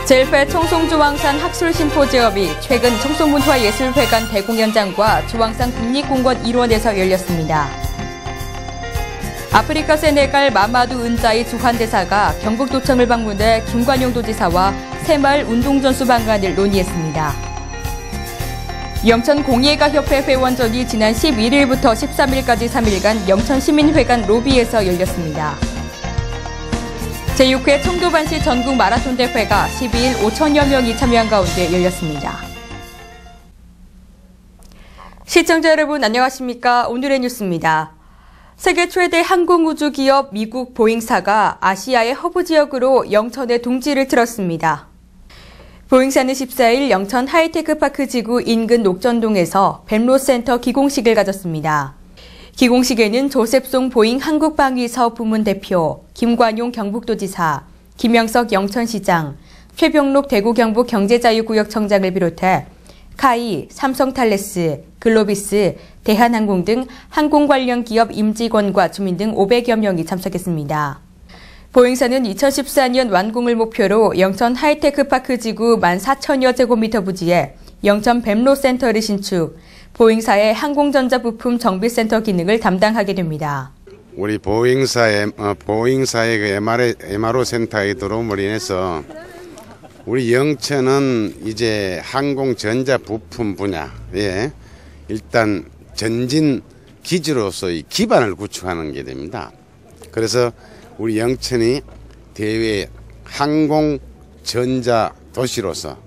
제1회 청송주왕산 학술심포지엄이 최근 청송문화예술회관 대공연장과 주왕산 국립공원 일원에서 열렸습니다. 아프리카 세네갈 마마두 은자이 주한대사가 경북도청을 방문해 김관용 도지사와 새마을 운동전수 방안을 논의했습니다. 영천공예가협회 회원전이 지난 11일부터 13일까지 3일간 영천시민회관 로비에서 열렸습니다. 제6회 청도반시 전국 마라톤 대회가 12일 5천여 명이 참여한 가운데 열렸습니다. 시청자 여러분 안녕하십니까? 오늘의 뉴스입니다. 세계 최대 항공우주기업 미국 보잉사가 아시아의 허브 지역으로 영천에 둥지를 틀었습니다. 보잉사는 14일 영천 하이테크파크 지구 인근 녹전동에서 벤로센터 기공식을 가졌습니다. 기공식에는 조셉송 보잉 한국방위사업 부문 대표, 김관용 경북도지사, 김영석 영천시장, 최병록 대구경북 경제자유구역청장을 비롯해 카이, 삼성탈레스, 글로비스, 대한항공 등 항공 관련 기업 임직원과 주민 등 500여 명이 참석했습니다. 보잉사는 2014년 완공을 목표로 영천 하이테크파크 지구 14,000여 제곱미터 부지에 영천 뱀로센터를 신축, 보잉사의 항공전자 부품 정비센터 기능을 담당하게 됩니다. 우리 보잉사의 그 MRO 센터에 들어옴으로 인해서 우리 영천은 이제 항공전자 부품 분야에 일단 전진 기지로서의 기반을 구축하는 게 됩니다. 그래서 우리 영천이 대외 항공전자 도시로서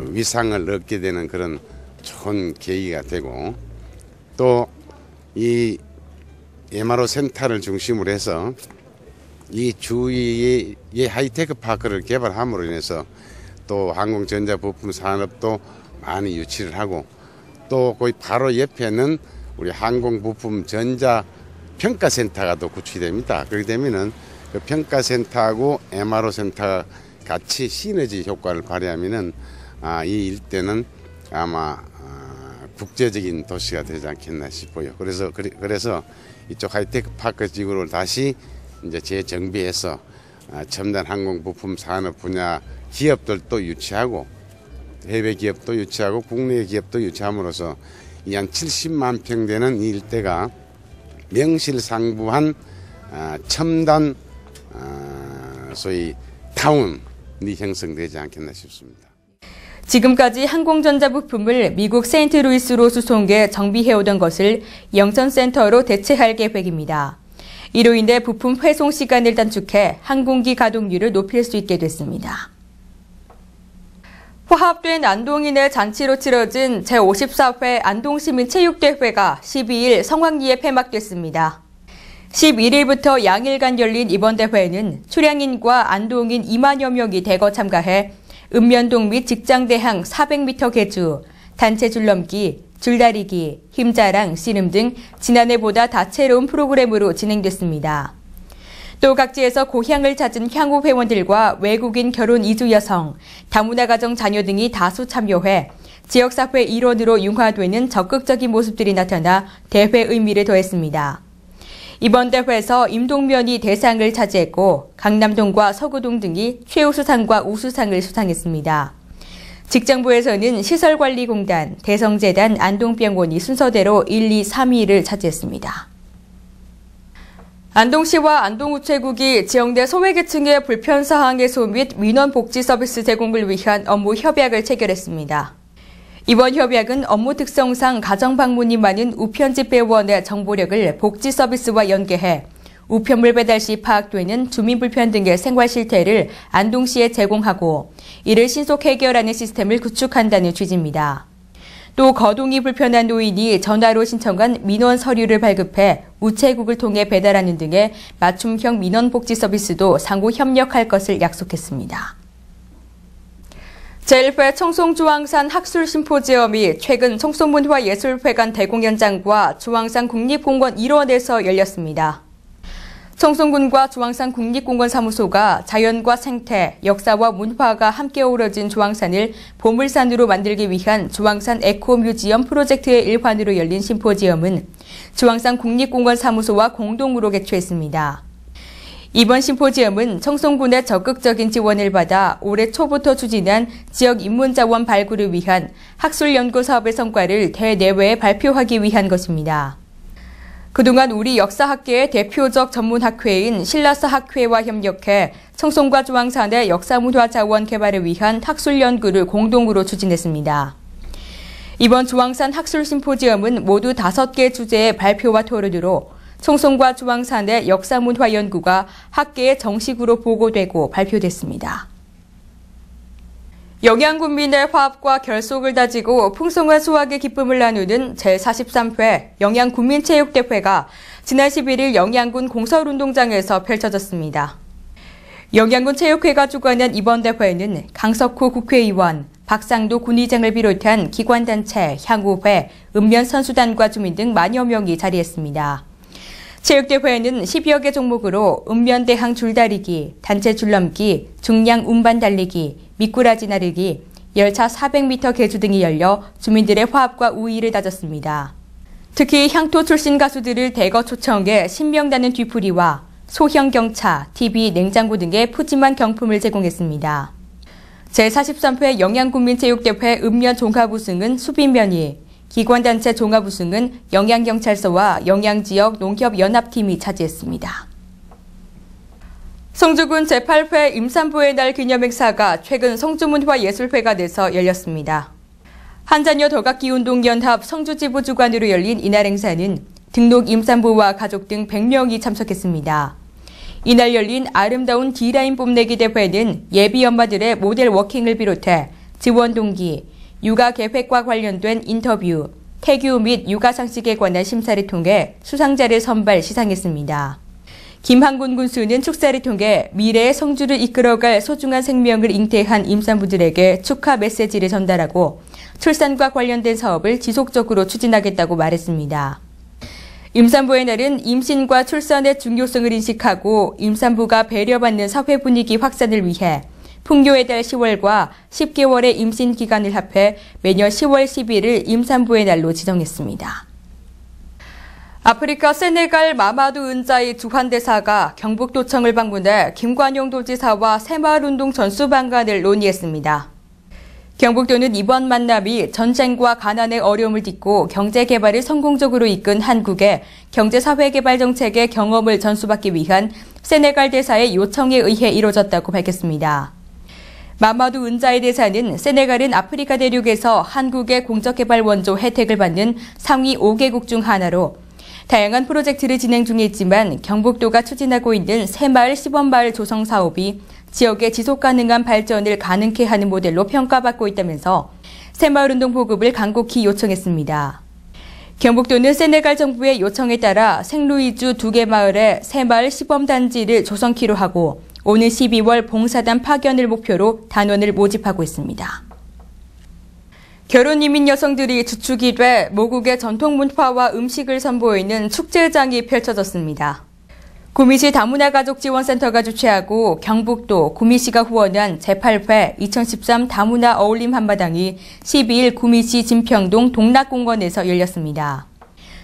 위상을 얻게 되는 그런 좋은 계기가 되고, 또 이 MRO 센터를 중심으로 해서 이 주위에 하이테크 파크를 개발함으로 인해서 또 항공전자 부품 산업도 많이 유치를 하고, 또 거기 바로 옆에는 우리 항공 부품 전자 평가센터가 또 구축이 됩니다. 그렇게 되면은 그 평가센터하고 MRO 센터가 같이 시너지 효과를 발휘하면은 이 일대는 아마 국제적인 도시가 되지 않겠나 싶어요. 그래서 이쪽 하이테크 파크 지구를 다시 이제 재정비해서 첨단 항공 부품 산업 분야 기업들도 유치하고 해외 기업도 유치하고 국내 기업도 유치함으로써 이 한 70만 평 되는 이 일대가 명실상부한 첨단 소위 타운이 형성되지 않겠나 싶습니다. 지금까지 항공전자 부품을 미국 세인트루이스로 수송해 정비해오던 것을 영천센터로 대체할 계획입니다. 이로 인해 부품 회송 시간을 단축해 항공기 가동률을 높일 수 있게 됐습니다. 화합된 안동인의 잔치로 치러진 제54회 안동시민체육대회가 12일 성황리에 폐막됐습니다. 11일부터 양일간 열린 이번 대회에는 출향인과 안동인 2만여 명이 대거 참가해 읍면동 및 직장대항 400m 계주, 단체 줄넘기, 줄다리기, 힘자랑, 씨름 등 지난해보다 다채로운 프로그램으로 진행됐습니다. 또 각지에서 고향을 찾은 향후 회원들과 외국인 결혼 이주 여성, 다문화 가정 자녀 등이 다수 참여해 지역사회 일원으로 융화되는 적극적인 모습들이 나타나 대회 의미를 더했습니다. 이번 대회에서 임동면이 대상을 차지했고 강남동과 서구동 등이 최우수상과 우수상을 수상했습니다. 직장부에서는 시설관리공단, 대성재단, 안동병원이 순서대로 1, 2, 3위를 차지했습니다. 안동시와 안동우체국이 지역 내 소외계층의 불편사항 해소 및 민원복지 서비스 제공을 위한 업무 협약을 체결했습니다. 이번 협약은 업무 특성상 가정방문이 많은 우편집배원의 정보력을 복지 서비스와 연계해 우편물 배달 시 파악되는 주민불편 등의 생활 실태를 안동시에 제공하고 이를 신속 해결하는 시스템을 구축한다는 취지입니다. 또 거동이 불편한 노인이 전화로 신청한 민원 서류를 발급해 우체국을 통해 배달하는 등의 맞춤형 민원복지 서비스도 상호 협력할 것을 약속했습니다. 제1회 청송주왕산 학술심포지엄이 최근 청송문화예술회관 대공연장과 주왕산 국립공원 일원에서 열렸습니다. 청송군과 주왕산 국립공원 사무소가 자연과 생태, 역사와 문화가 함께 어우러진 주왕산을 보물산으로 만들기 위한 주왕산 에코뮤지엄 프로젝트의 일환으로 열린 심포지엄은 주왕산 국립공원 사무소와 공동으로 개최했습니다. 이번 심포지엄은 청송군의 적극적인 지원을 받아 올해 초부터 추진한 지역 인문자원 발굴을 위한 학술연구 사업의 성과를 대내외에 발표하기 위한 것입니다. 그동안 우리 역사학계의 대표적 전문학회인 신라사학회와 협력해 청송과 중앙산의 역사문화 자원 개발을 위한 학술연구를 공동으로 추진했습니다. 이번 중앙산 학술심포지엄은 모두 5개 주제의 발표와 토론으로 청송과 중앙산의 역사문화 연구가 학계에 정식으로 보고되고 발표됐습니다. 영양군민의 화합과 결속을 다지고 풍성한 수확의 기쁨을 나누는 제43회 영양군민체육대회가 지난 11일 영양군 공설운동장에서 펼쳐졌습니다. 영양군 체육회가 주관한 이번 대회는 강석호 국회의원, 박상도 군의장을 비롯한 기관단체, 향후회, 읍면선수단과 주민 등 만여 명이 자리했습니다. 체육대회는 10여 개 종목으로 읍면대항 줄다리기, 단체 줄넘기, 중량 운반 달리기, 미꾸라지 나르기, 열차 400m 계주 등이 열려 주민들의 화합과 우위를 다졌습니다. 특히 향토 출신 가수들을 대거 초청해 신명나는 뒤풀이와 소형 경차, TV, 냉장고 등의 푸짐한 경품을 제공했습니다. 제43회 영양군민체육대회 읍면 종합 우승은 수비면이, 기관단체 종합 우승은 영양경찰서와 영양지역 농협연합팀이 차지했습니다. 성주군 제8회 임산부의 날 기념행사가 최근 성주문화예술회관에서 열렸습니다. 한자녀 덕악기운동연합 성주지부 주관으로 열린 이날 행사는 등록 임산부와 가족 등 100명이 참석했습니다. 이날 열린 아름다운 D라인 뽐내기 대회는 예비 엄마들의 모델 워킹을 비롯해 지원 동기, 육아 계획과 관련된 인터뷰, 태교 및 육아 상식에 관한 심사를 통해 수상자를 선발 시상했습니다. 김한군 군수는 축사를 통해 미래의 성주를 이끌어갈 소중한 생명을 잉태한 임산부들에게 축하 메시지를 전달하고 출산과 관련된 사업을 지속적으로 추진하겠다고 말했습니다. 임산부의 날은 임신과 출산의 중요성을 인식하고 임산부가 배려받는 사회 분위기 확산을 위해 풍요의 달 10월과 10개월의 임신 기간을 합해 매년 10월 10일을 임산부의 날로 지정했습니다. 아프리카 세네갈 마마두 은자이 주한대사가 경북도청을 방문해 김관용 도지사와 새마을운동 전수방관을 논의했습니다. 경북도는 이번 만남이 전쟁과 가난의 어려움을 딛고 경제개발을 성공적으로 이끈 한국의 경제사회개발 정책의 경험을 전수받기 위한 세네갈 대사의 요청에 의해 이루어졌다고 밝혔습니다. 마마두 은자이 대사는 세네갈은 아프리카 대륙에서 한국의 공적개발 원조 혜택을 받는 상위 5개국 중 하나로 다양한 프로젝트를 진행 중에 있지만 경북도가 추진하고 있는 새마을 시범마을 조성 사업이 지역의 지속가능한 발전을 가능케 하는 모델로 평가받고 있다면서 새마을운동 보급을 간곡히 요청했습니다. 경북도는 세네갈 정부의 요청에 따라 생루이주 2개 마을에 새마을 시범단지를 조성키로 하고 오는 12월 봉사단 파견을 목표로 단원을 모집하고 있습니다. 결혼 이민 여성들이 주축이 돼 모국의 전통 문화와 음식을 선보이는 축제장이 펼쳐졌습니다. 구미시 다문화가족지원센터가 주최하고 경북도 구미시가 후원한 제8회 2013 다문화 어울림 한마당이 12일 구미시 진평동 동락공원에서 열렸습니다.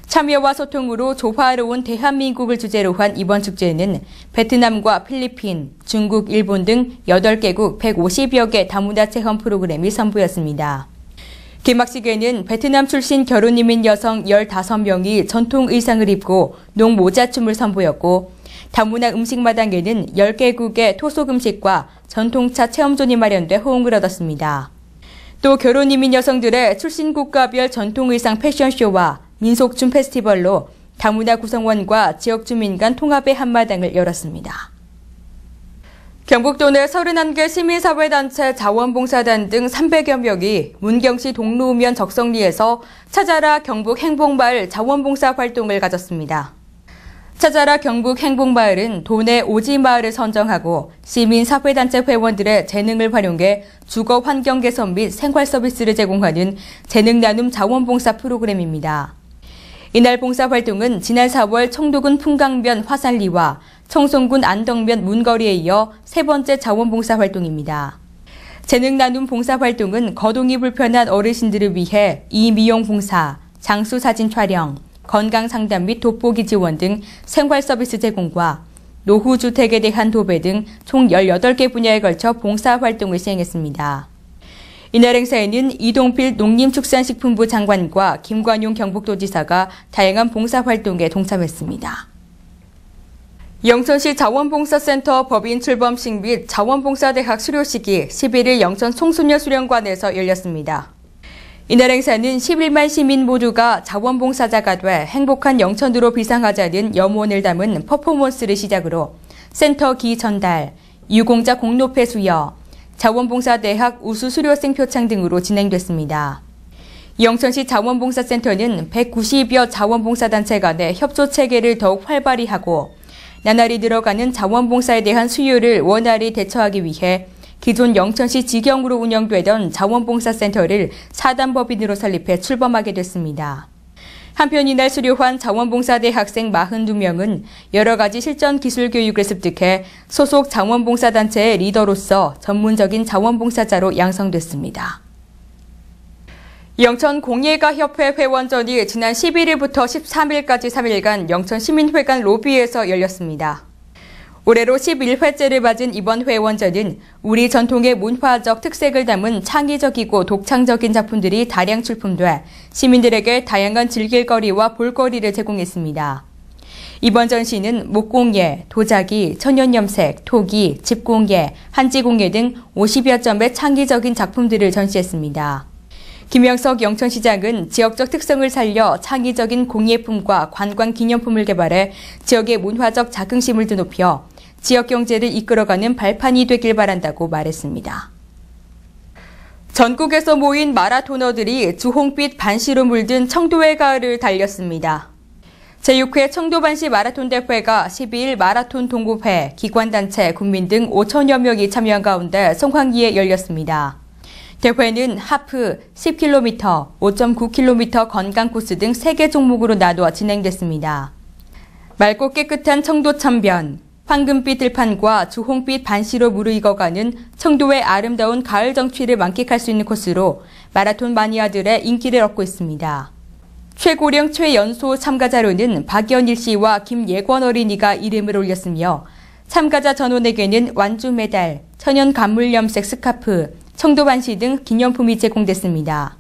참여와 소통으로 조화로운 대한민국을 주제로 한 이번 축제는 베트남과 필리핀, 중국, 일본 등 8개국 150여 개 다문화 체험 프로그램이 선보였습니다. 개막식에는 베트남 출신 결혼 이민 여성 15명이 전통 의상을 입고 농모자춤을 선보였고 다문화 음식마당에는 10개국의 토속 음식과 전통차 체험존이 마련돼 호응을 얻었습니다. 또 결혼 이민 여성들의 출신 국가별 전통 의상 패션쇼와 민속춤 페스티벌로 다문화 구성원과 지역 주민 간 통합의 한마당을 열었습니다. 경북도 내 31개 시민사회단체 자원봉사단 등 300여 명이 문경시 동로우면 적성리에서 찾아라 경북 행복마을 자원봉사 활동을 가졌습니다. 찾아라 경북 행복마을은 도내 오지마을을 선정하고 시민사회단체 회원들의 재능을 활용해 주거 환경 개선 및 생활 서비스를 제공하는 재능 나눔 자원봉사 프로그램입니다. 이날 봉사활동은 지난 4월 청도군 풍강면 화산리와 청송군 안덕면 문거리에 이어 세 번째 자원봉사활동입니다. 재능 나눔 봉사활동은 거동이 불편한 어르신들을 위해 이미용 봉사, 장수 사진 촬영, 건강 상담 및 돋보기 지원 등 생활 서비스 제공과 노후주택에 대한 도배 등 총 18개 분야에 걸쳐 봉사활동을 시행했습니다. 이날 행사에는 이동필 농림축산식품부 장관과 김관용 경북도지사가 다양한 봉사활동에 동참했습니다. 영천시 자원봉사센터 법인 출범식 및 자원봉사대학 수료식이 11일 영천 청소년 수련관에서 열렸습니다. 이날 행사는 11만 시민 모두가 자원봉사자가 돼 행복한 영천으로 비상하자는 염원을 담은 퍼포먼스를 시작으로 센터 기 전달, 유공자 공로패 수여, 자원봉사대학 우수 수료생 표창 등으로 진행됐습니다. 영천시 자원봉사센터는 190여 자원봉사단체 간의 협조 체계를 더욱 활발히 하고 나날이 늘어가는 자원봉사에 대한 수요를 원활히 대처하기 위해 기존 영천시 직영으로 운영되던 자원봉사센터를 4단 법인으로 설립해 출범하게 됐습니다. 한편 이날 수료한 자원봉사대 학생 42명은 여러 가지 실전 기술 교육을 습득해 소속 자원봉사단체의 리더로서 전문적인 자원봉사자로 양성됐습니다. 영천 공예가협회 회원전이 지난 11일부터 13일까지 3일간 영천시민회관 로비에서 열렸습니다. 올해로 11회째를 맞은 이번 회원전은 우리 전통의 문화적 특색을 담은 창의적이고 독창적인 작품들이 다량 출품돼 시민들에게 다양한 즐길거리와 볼거리를 제공했습니다. 이번 전시는 목공예, 도자기, 천연염색, 토기, 집공예, 한지공예 등 50여 점의 창의적인 작품들을 전시했습니다. 김영석 영천시장은 지역적 특성을 살려 창의적인 공예품과 관광기념품을 개발해 지역의 문화적 자긍심을 드높여 지역 경제를 이끌어가는 발판이 되길 바란다고 말했습니다. 전국에서 모인 마라토너들이 주홍빛 반시로 물든 청도의 가을을 달렸습니다. 제6회 청도반시 마라톤 대회가 12일 마라톤 동호회, 기관단체, 국민 등 5천여 명이 참여한 가운데 송황리에 열렸습니다. 대회는 하프, 10km, 5.9km 건강 코스 등 3개 종목으로 나누어 진행됐습니다. 맑고 깨끗한 청도 천변, 황금빛 들판과 주홍빛 반시로 무르익어가는 청도의 아름다운 가을 정취를 만끽할 수 있는 코스로 마라톤 마니아들의 인기를 얻고 있습니다. 최고령 최연소 참가자로는 박연일 씨와 김예권 어린이가 이름을 올렸으며 참가자 전원에게는 완주 메달, 천연 감물염색 스카프, 청도반시 등 기념품이 제공됐습니다.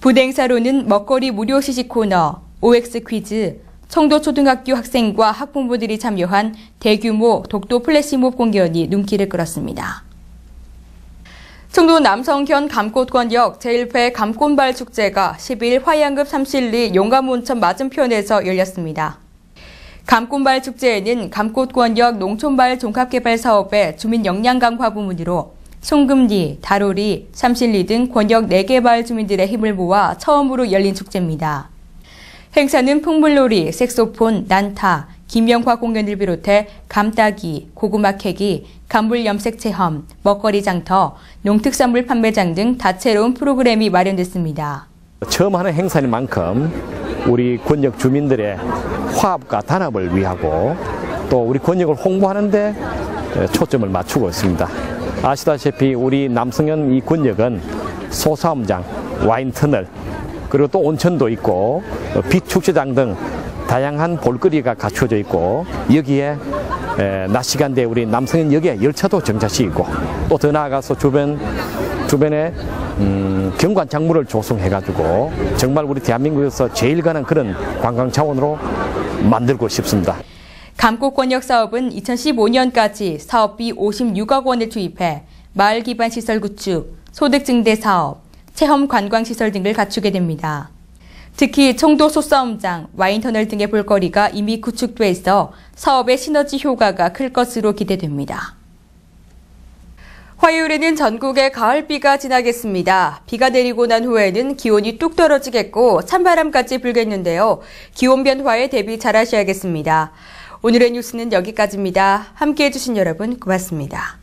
부대 행사로는 먹거리 무료 시식 코너, OX 퀴즈, 청도초등학교 학생과 학부모들이 참여한 대규모 독도 플래시몹 공연이 눈길을 끌었습니다. 청도 남성현 감꽃권역 제1회 감꽃마을 축제가 10일 화양읍 삼실리 용감온천 맞은편에서 열렸습니다. 감꽃마을 축제에는 감꽃권역 농촌마을 종합개발 사업의 주민 역량 강화 부문으로 송금리, 다로리, 삼실리 등 권역 4개 마을 주민들의 힘을 모아 처음으로 열린 축제입니다. 행사는 풍물놀이, 색소폰, 난타, 김영화 공연을 비롯해 감따기, 고구마 캐기, 간물 염색 체험, 먹거리 장터, 농특산물 판매장 등 다채로운 프로그램이 마련됐습니다. 처음 하는 행사인 만큼 우리 권역 주민들의 화합과 단합을 위하고 또 우리 권역을 홍보하는 데 초점을 맞추고 있습니다. 아시다시피 우리 남성현 이 권역은 소싸움장, 와인터널, 그리고 또 온천도 있고 빛축제장 등 다양한 볼거리가 갖춰져 있고 여기에 낮 시간대에 우리 남성현 역에 열차도 정차시키고 또 더 나아가서 주변에 경관 작물을 조성해가지고 정말 우리 대한민국에서 제일 가는 그런 관광 차원으로 만들고 싶습니다. 감꽃권역 사업은 2015년까지 사업비 56억 원을 투입해 마을 기반 시설 구축, 소득 증대 사업, 체험 관광시설 등을 갖추게 됩니다. 특히 청도 소싸움장, 와인터널 등의 볼거리가 이미 구축돼 있어 사업의 시너지 효과가 클 것으로 기대됩니다. 화요일에는 전국에 가을비가 지나겠습니다. 비가 내리고 난 후에는 기온이 뚝 떨어지겠고 찬바람까지 불겠는데요. 기온 변화에 대비 잘하셔야겠습니다. 오늘의 뉴스는 여기까지입니다. 함께해 주신 여러분 고맙습니다.